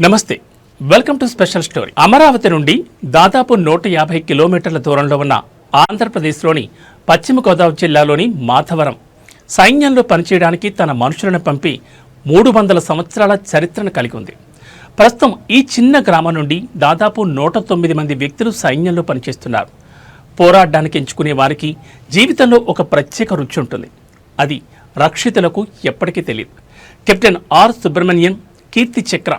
నమస్తే, welcome to special story. Amaravati నుండి దాదాపు 150 కిలోమీటర్ల దూరంలో ఉన్న ఆంధ్రప్రదేశ్లోని పశ్చిమ గోదావరి జిల్లాలోని మాధవరం సైన్యంలో పనిచేయడానికి తన మనుషులను పంపి 300 సంవత్సరాల చరిత్రను కలిగి ఉంది. ప్రస్తుతం ఈ చిన్న గ్రామం నుండి దాదాపు 109 మంది వ్యక్తులు సైన్యంలో పనిచేస్తున్నారు. పోరాడడానికి ఎంచుకునే వారికి జీవితంలో ఒక ప్రత్యేక రుచి ఉంటుంది. అది రక్షితులకు ఎప్పటికీ తెలియదు. కెప్టెన్ ఆర్ సుబ్రహ్మణ్యన్ కీర్తి చక్ర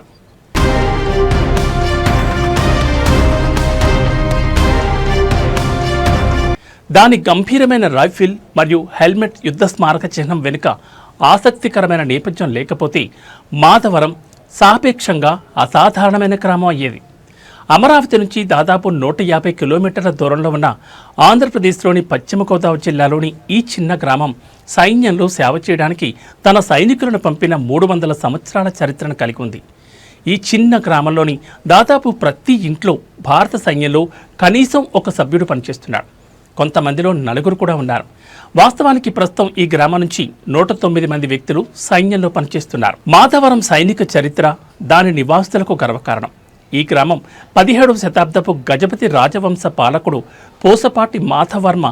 దాని గంభీరమైన రైఫిల్ మరియు హెల్మెట్ యుద్ధ స్మారక చిహ్నం వెనుక ఆసక్తికరమైన నేపథ్యం లేకపోతే మాధవరం సాపేక్షంగా అసాధారణమైన గ్రామం అయ్యేది. అమరావతి నుంచి దాదాపు 150 కిలోమీటర్ల దూరంలో ఉన్న ఆంధ్రప్రదేశ్లోని పశ్చిమ గోదావరి జిల్లాలోని ఈ చిన్న గ్రామం సైన్యంలో సేవ చేయడానికి తన సైనికులను పంపిన 300 సంవత్సరాల చరిత్రను కలిగి ఉంది. ఈ చిన్న గ్రామంలోని దాదాపు ప్రతి ఇంట్లో భారత సైన్యంలో కనీసం ఒక సభ్యుడు పనిచేస్తున్నాడు. కొంతమందిలో 4 కూడా ఉన్నారు. వాస్తవానికి ప్రస్తుతం ఈ గ్రామం నుంచి 109 మంది వ్యక్తులు సైన్యంలో పనిచేస్తున్నారు. మాధవరం సైనిక చరిత్ర దాని నివాసులకు గర్వకారణం. ఈ గ్రామం 17వ శతాబ్దపు గజపతి రాజవంశ పాలకుడు పోసపాటి మాధవర్మ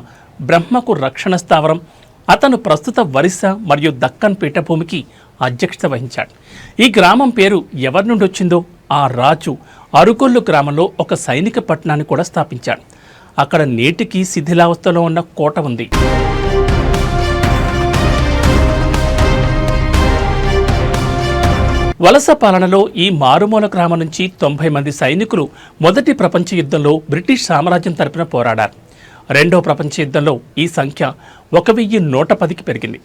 బ్రహ్మకు రక్షణ స్థావరం. అతను ప్రస్తుత ఒరిస్సా మరియు దక్కన్ పీఠభూమికి అధ్యక్షత వహించాడు. ఈ గ్రామం పేరు ఎవరి నుండి వచ్చిందో ఆ రాజు అరుకొల్లు గ్రామంలో ఒక సైనిక పట్టణాన్ని కూడా స్థాపించాడు. అక్కడ నేటికి శిథిలావస్థలో ఉన్న కోట ఉంది. వలస పాలనలో ఈ మారుమూల గ్రామం నుంచి 90 మంది సైనికులు మొదటి ప్రపంచ యుద్ధంలో బ్రిటిష్ సామ్రాజ్యం తరపున పోరాడారు. రెండో ప్రపంచ యుద్ధంలో ఈ సంఖ్య 1110కి పెరిగింది.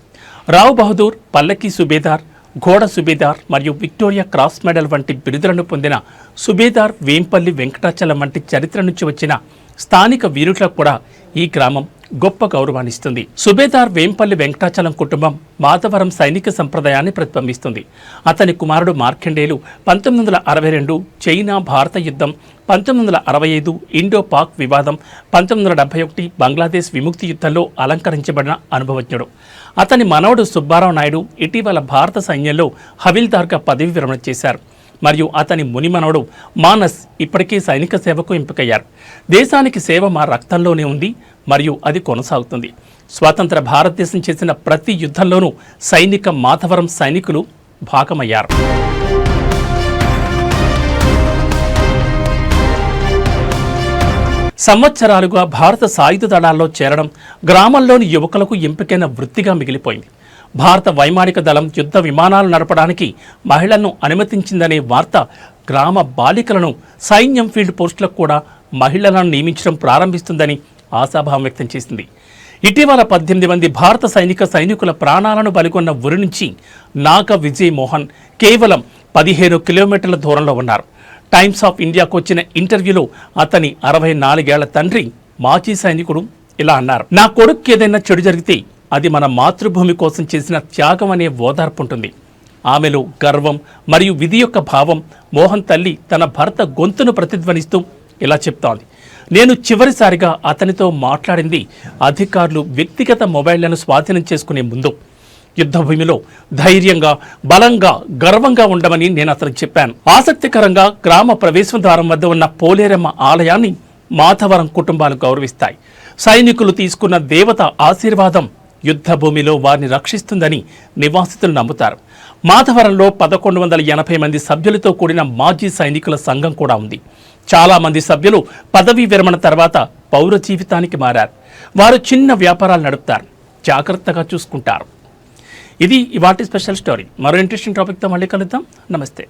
రావ్ బహదూర్, పల్లకి సుబేదార్, ఘోడ సుబేదార్ మరియు విక్టోరియా క్రాస్ మెడల్ వంటి బిరుదులను పొందిన సుబేదార్ వేంపల్లి వెంకటాచలం వంటి చరిత్ర నుంచి వచ్చిన స్థానిక వీరులకు కూడా ఈ గ్రామం గొప్ప గౌరవాన్నిస్తుంది. సుబేదార్ వేంపల్లి వెంకటాచలం కుటుంబం మాధవరం సైనిక సంప్రదాయాన్ని ప్రతిబింబిస్తుంది. అతని కుమారుడు మార్కండేయులు 1962 చైనా భారత యుద్ధం, 1965 ఇండో పాక్ వివాదం, 1971 బంగ్లాదేశ్ విముక్తి యుద్ధంలో అలంకరించబడిన అనుభవజ్ఞుడు. అతని మనవడు సుబ్బారావు నాయుడు ఇటీవల భారత సైన్యంలో హవిల్దార్గా పదవి విరమణ చేశారు. మరియు అతని మునిమనవడు మానస్ ఇప్పటికీ సైనిక సేవకు ఎంపికయ్యారు. దేశానికి సేవ మా రక్తంలోనే ఉంది మరియు అది కొనసాగుతుంది. స్వతంత్ర భారతదేశం చేసిన ప్రతి యుద్ధంలోనూ సైనిక మాధవరం సైనికులు భాగమయ్యారు. సంవత్సరాలుగా భారత సాయుధ దళాల్లో చేరడం గ్రామంలోని యువకులకు ఎంపికైన వృత్తిగా మిగిలిపోయింది. భారత వైమానిక దళం యుద్ధ విమానాలు నడపడానికి మహిళలను అనుమతించిందనే వార్త గ్రామ బాలికలను సైన్యం ఫీల్డ్ పోస్టులకు కూడా మహిళలను నియమించడం ప్రారంభిస్తుందని ఆశాభావం వ్యక్తం చేసింది. ఇటీవల 18 మంది భారత సైనికుల ప్రాణాలను బలిగొన్న ఊరి నుంచి నాగ విజయ్ మోహన్ కేవలం 15 కిలోమీటర్ల దూరంలో ఉన్నారు. టైమ్స్ ఆఫ్ ఇండియాకు వచ్చిన ఇంటర్వ్యూలో అతని 64 ఏళ్ల తండ్రి మాజీ సైనికుడు ఇలా అన్నారు: నా కొడుకు ఏదైనా చెడు జరిగితే అది మన మాతృభూమి కోసం చేసిన త్యాగం అనే ఓదార్పు ఉంటుంది. ఆమెలో గర్వం మరియు విధి యొక్క భావం. మోహన్ తల్లి తన భర్త గొంతును ప్రతిధ్వనిస్తూ ఇలా చెప్తోంది: నేను చివరిసారిగా అతనితో మాట్లాడింది అధికారులు వ్యక్తిగత మొబైళ్లను స్వాధీనం చేసుకునే ముందు. యుద్ధభూమిలో ధైర్యంగా, బలంగా, గర్వంగా ఉండమని నేను అతనికి చెప్పాను. ఆసక్తికరంగా గ్రామ ప్రవేశం ద్వారం వద్ద ఉన్న పోలేరమ్మ ఆలయాన్ని మాధవరం కుటుంబాలు గౌరవిస్తాయి. సైనికులు తీసుకున్న దేవత ఆశీర్వాదం యుద్ధభూమిలో వారిని రక్షిస్తుందని నివాసితులు నమ్ముతారు. మాధవరంలో 1180 మంది సభ్యులతో కూడిన మాజీ సైనికుల సంఘం కూడా ఉంది. చాలామంది సభ్యులు పదవీ విరమణ తర్వాత పౌర జీవితానికి మారారు. వారు చిన్న వ్యాపారాలు నడుపుతారు, జాగ్రత్తగా చూసుకుంటారు. ఇది ఇవాటి స్పెషల్ స్టోరీ. మరో ఇంట్రెస్టింగ్ టాపిక్తో మళ్ళీ కలుద్దాం. నమస్తే.